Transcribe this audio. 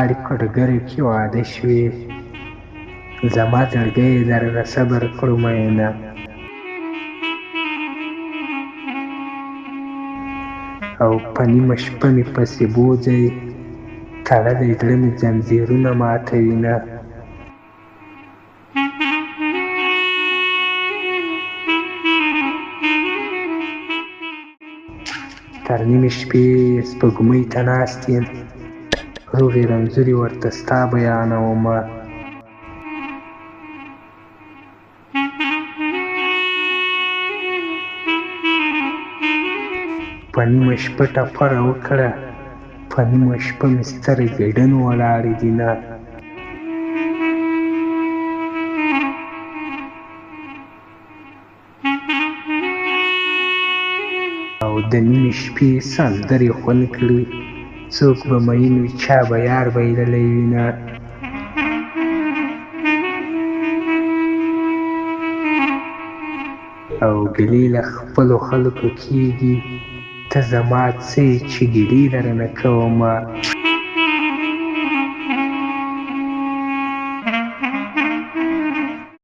لارې کډګرو کې واده شوې، زما زړګی یې درنه صبر کړو مینه. او په نیمه شپه مې پسې بوځئ، تړلی زړه مې ځنځیرونه ماتوینه. تر نیمې شپې سپوږمۍ ته ناست یم، روغې رنځورې ورته ستا بیانومه. په نیمه شپه ټپره وکړه، په نیمه شپه مې سترګې ډن ولاړې دینه. او د نیمې شپې سندرې خوند کړي، څوک به مین وي چا به یار بایللی وینه. او ګیلې له خپلو خلکو کېږي، ته زما څه یې چې ګیلې درنه کومه.